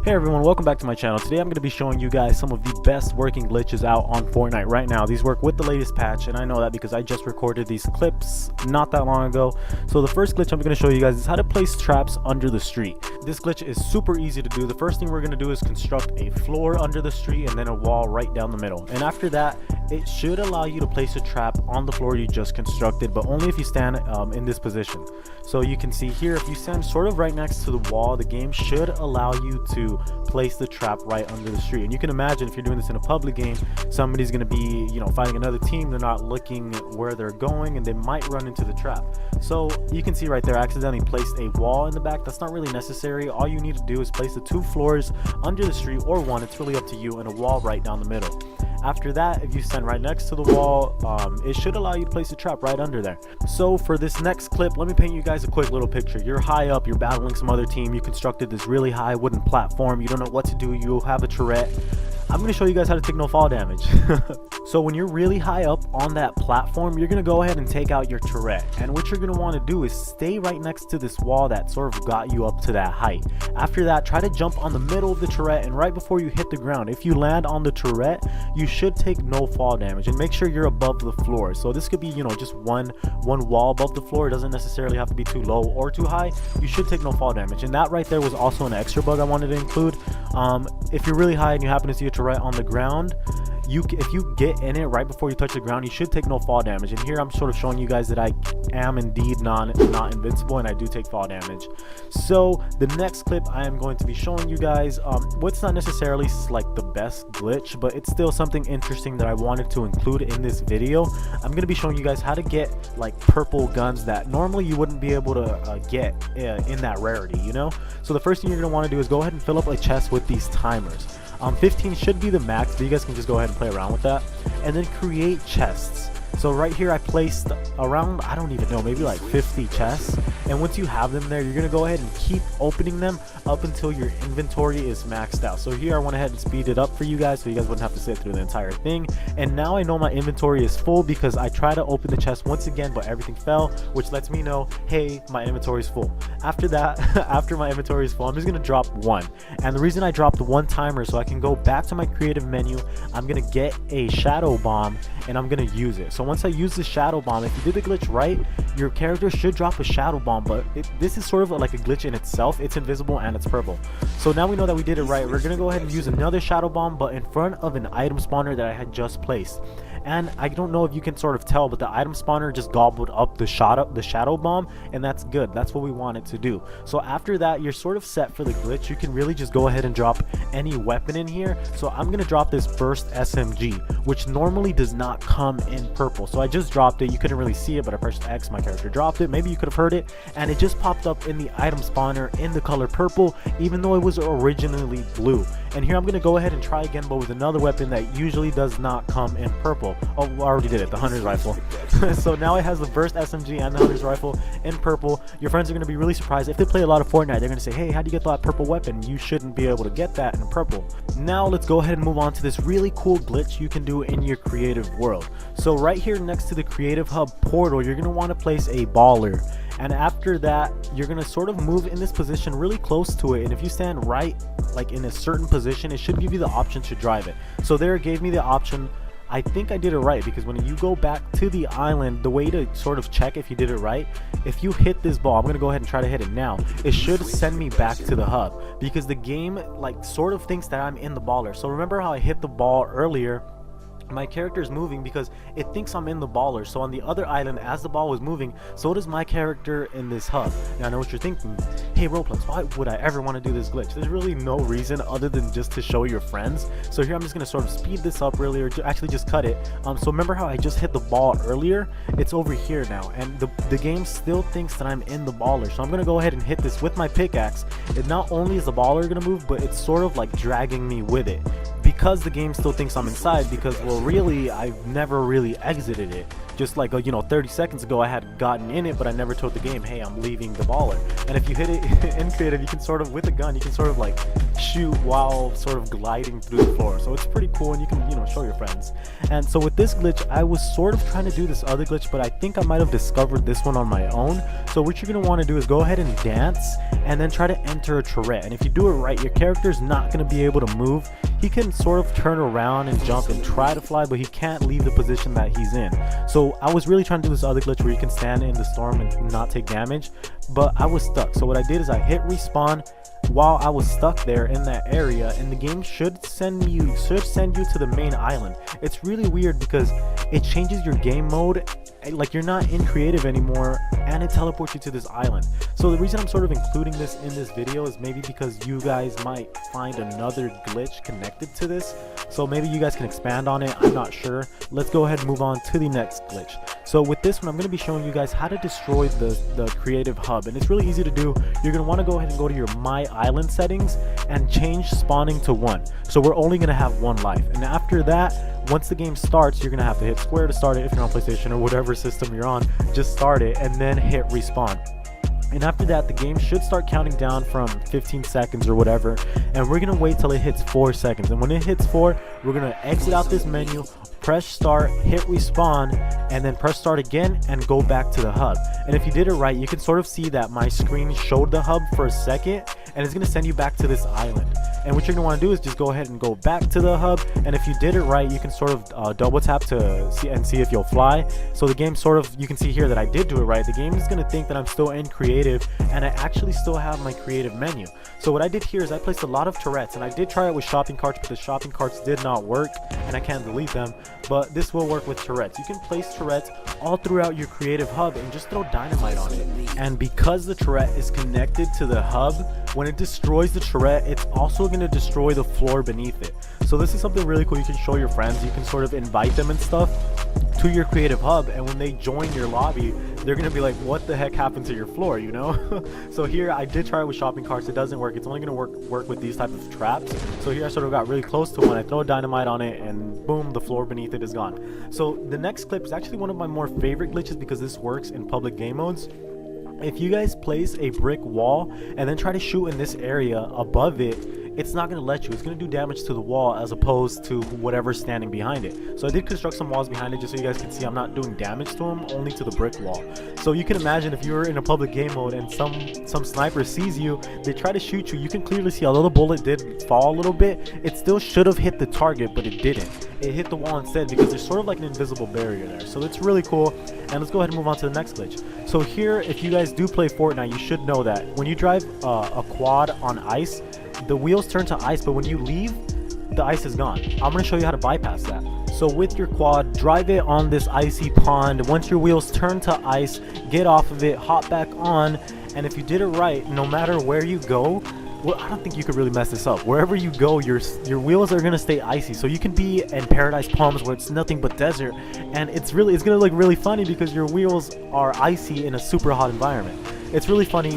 Hey everyone, welcome back to my channel. Today I'm going to be showing you guys some of the best working glitches out on Fortnite right now. These work with the latest patch, and I know that because I just recorded these clips not that long ago. So the first glitch I'm going to show you guys is how to place traps under the street. This glitch is super easy to do. The first thing we're going to do is construct a floor under the street and then a wall right down the middle. And after that, it should allow you to place a trap on the floor you just constructed, but only if you stand in this position. So you can see here, if you stand sort of right next to the wall, the game should allow you to place the trap right under the street. And you can imagine if you're doing this in a public game, somebody's going to be, fighting another team. They're not looking where they're going and they might run into the trap. So you can see right there, I accidentally placed a wall in the back. That's not really necessary. All you need to do is place the 2 floors under the street, or 1, it's really up to you, and a wall right down the middle. After that, if you stand right next to the wall, it should allow you to place a trap right under there. So for this next clip, let me paint you guys a quick little picture. You're high up, you're battling some other team, you constructed this really high wooden platform, you don't know what to do, you have a turret. I'm going to show you guys how to take no fall damage. So when you're really high up on that platform, you're going to go ahead and take out your turret. And what you're going to want to do is stay right next to this wall that sort of got you up to that height. After that, try to jump on the middle of the turret, and right before you hit the ground, if you land on the turret, you should take no fall damage. And make sure you're above the floor. So this could be, just one wall above the floor. It doesn't necessarily have to be too low or too high. You should take no fall damage. And that right there was also an extra bug I wanted to include. If you're really high and you happen to see a turret on the ground, if you get in it right before you touch the ground, you should take no fall damage. And here I'm sort of showing you guys that I am indeed not invincible, and I do take fall damage. So the next clip I am going to be showing you guys what's not necessarily like the best glitch, but it's still something interesting that I wanted to include in this video. I'm going to be showing you guys how to get like purple guns that normally you wouldn't be able to get in that rarity, So the first thing you're going to want to do is go ahead and fill up a chest with these timers. 15 should be the max, but you guys can just go ahead and play around with that. And then create chests. So right here I placed around, I don't even know, maybe like 50 chests. And once you have them there, you're going to go ahead and keep opening them up until your inventory is maxed out. So here I went ahead and speed it up for you guys so you guys wouldn't have to sit through the entire thing. And now I know my inventory is full because I tried to open the chest once again, but everything fell, which lets me know, hey, my inventory is full. After that, after my inventory is full, I'm just going to drop 1. And the reason I dropped the 1 timer so I can go back to my creative menu, I'm going to get a shadow bomb and I'm going to use it. So once I use the shadow bomb, if you did the glitch right, your character should drop a shadow bomb, but this is sort of like a glitch in itself. It's invisible and it's purple. So now we know that we did it right. We're going to go ahead and use another shadow bomb, but in front of an item spawner that I had just placed. And I don't know if you can sort of tell, but the item spawner just gobbled up the shadow bomb, and that's good. That's what we want it to do. So after that, you're sort of set for the glitch. You can really just go ahead and drop any weapon in here. So I'm going to drop this burst SMG, which normally does not come in purple. So I just dropped it. You couldn't really see it, but I pressed X, my character dropped it. Maybe you could have heard it, and it just popped up in the item spawner in the color purple, even though it was originally blue. And here I'm going to go ahead and try again, but with another weapon that usually does not come in purple. Oh, I already did it, the hunter's rifle. So now it has the burst SMG and the hunter's rifle in purple. Your friends are going to be really surprised. If they play a lot of Fortnite, they're going to say, hey, how do you get that purple weapon? You shouldn't be able to get that in purple. Now let's go ahead and move on to this really cool glitch you can do in your creative world. So right here next to the creative hub portal, you're going to want to place a baller. And after that, you're going to sort of move in this position really close to it. And if you stand right, like in a certain position, it should give you the option to drive it. So there it gave me the option. I think I did it right, because when you go back to the island, the way to sort of check if you did it right, if you hit this ball, I'm going to go ahead and try to hit it now, it should send me back to the hub, because the game like sort of thinks that I'm in the baller. So remember how I hit the ball earlier? My character is moving because it thinks I'm in the baller. So on the other island, as the ball was moving, so does my character in this hub. Now I know what you're thinking, hey Roplex, why would I ever want to do this glitch? There's really no reason other than just to show your friends. So here I'm just going to sort of speed this up really, or actually just cut it. So remember how I just hit the ball earlier? It's over here now, and the game still thinks that I'm in the baller. So I'm going to go ahead and hit this with my pickaxe. And not only is the baller going to move, but it's sort of like dragging me with it, because the game still thinks I'm inside, because, well, really, I've never really exited it. Just like, 30 seconds ago, I had gotten in it, but I never told the game, hey, I'm leaving the baller. And if you hit it in creative, you can sort of, with a gun, you can sort of like shoot while sort of gliding through the floor. So it's pretty cool, and you can, you know, show your friends. And so with this glitch, I was sort of trying to do this other glitch, but I think I might have discovered this one on my own. So what you're going to want to do is go ahead and dance and then try to enter a turret. And if you do it right, your character's not going to be able to move. He can sort of turn around and jump and try to fly, but he can't leave the position that he's in. So I was really trying to do this other glitch where you can stand in the storm and not take damage, but I was stuck. So what I did is I hit respawn while I was stuck there in that area, and the game should send you to the main island. It's really weird because it changes your game mode, like you're not in creative anymore, and it teleports you to this island. So the reason I'm sort of including this in this video is maybe because you guys might find another glitch connected to this, so maybe you guys can expand on it. I'm not sure. Let's go ahead and move on to the next glitch. So with this one, I'm going to be showing you guys how to destroy the creative hub, and it's really easy to do. You're going to want to go ahead and go to your My Island settings and change spawning to 1. So we're only going to have 1 life, and after that, once the game starts, you're going to have to hit square to start it. If you're on PlayStation or whatever system you're on, just start it and then hit respawn. And after that, the game should start counting down from 15 seconds or whatever, and we're going to wait till it hits 4 seconds. And when it hits 4, we're going to exit out this menu, press start, hit respawn, and then press start again and go back to the hub. And if you did it right, you can sort of see that my screen showed the hub for a second, and it's going to send you back to this island. And what you're going to want to do is just go ahead and go back to the hub, and if you did it right, you can sort of double tap to see if you'll fly. So the game sort of, you can see here that I did do it right. The game is going to think that I'm still in creative, and I actually still have my creative menu. So what I did here is I placed a lot of turrets, and I did try it with shopping carts, but the shopping carts did not work, and I can't delete them. But this will work with turrets. You can place turrets all throughout your creative hub and just throw dynamite on it. And because the turret is connected to the hub, when it destroys the turret, it's also going to destroy the floor beneath it. So this is something really cool. You can show your friends, you can sort of invite them and stuff to your creative hub, and when they join your lobby, they're gonna be like, what the heck happened to your floor, you know? So here I did try it with shopping carts. It doesn't work. It's only gonna work with these type of traps. So here I sort of got really close to one. I throw dynamite on it, and boom, the floor beneath it is gone. So the next clip is actually one of my more favorite glitches because this works in public game modes. If you guys place a brick wall and then try to shoot in this area above it, it's not going to let you. It's going to do damage to the wall as opposed to whatever's standing behind it. So I did construct some walls behind it just so you guys can see I'm not doing damage to them, only to the brick wall. So you can imagine if you're in a public game mode and some sniper sees you, they try to shoot you, you can clearly see, although the bullet did fall a little bit, it still should have hit the target, but it didn't. It hit the wall instead because there's sort of like an invisible barrier there. So it's really cool. And let's go ahead and move on to the next glitch. So here, if you guys do play Fortnite, you should know that when you drive a quad on ice, the wheels turn to ice, but when you leave, the ice is gone. I'm going to show you how to bypass that. So with your quad, drive it on this icy pond. Once your wheels turn to ice, get off of it, hop back on, and if you did it right, no matter where you go, well, I don't think you could really mess this up. Wherever you go, your wheels are gonna stay icy. So you can be in Paradise Palms where it's nothing but desert, and it's gonna look really funny because your wheels are icy in a super hot environment. It's really funny.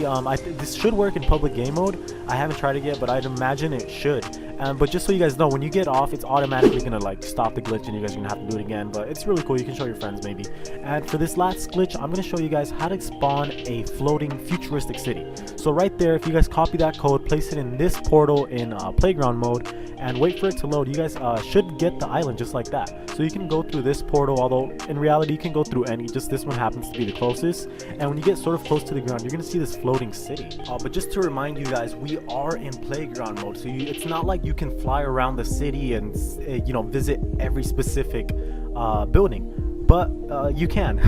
This should work in public game mode. I haven't tried it yet, but I'd imagine it should. But just so you guys know, when you get off, it's automatically gonna like stop the glitch, and you guys are gonna have to do it again. But it's really cool. You can show your friends maybe. And for this last glitch, I'm gonna show you guys how to spawn a floating futuristic city. So right there, if you guys copy that code, place it in this portal in playground mode, and wait for it to load, you guys should get the island just like that. So you can go through this portal, although in reality you can go through any, just this one happens to be the closest. And when you get sort of close to the ground, you're gonna see this floating city. But just to remind you guys, we are in playground mode, so it's not like you can fly around the city and you know, visit every specific building. But you can.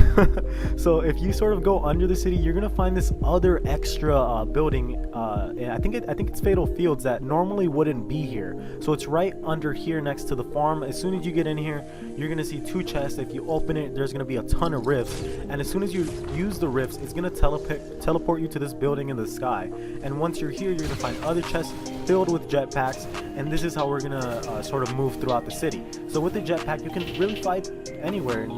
So if you sort of go under the city, you're gonna find this other extra building. And I think it's Fatal Fields that normally wouldn't be here. So it's right under here next to the farm. As soon as you get in here, you're gonna see 2 chests. If you open it, there's gonna be a ton of rifts. And as soon as you use the rifts, it's gonna teleport you to this building in the sky. And once you're here, you're gonna find other chests filled with jetpacks. And this is how we're gonna sort of move throughout the city. So with the jetpack, you can really fight anywhere, and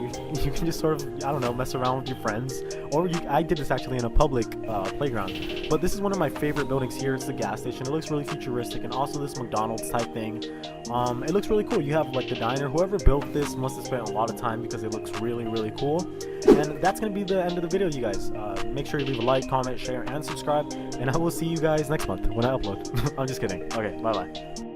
you can just sort of, I don't know, mess around with your friends. Or I did this actually in a public playground. But this is one of my favorite buildings here. It's the gas station. It looks really futuristic, and also this McDonald's type thing. It looks really cool. You have like the diner. Whoever built this must have spent a lot of time because it looks really, really cool. And that's gonna be the end of the video, you guys. Make sure you leave a like, comment, share, and subscribe. And I will see you guys next month when I upload. I'm just Just kidding. Okay, bye bye.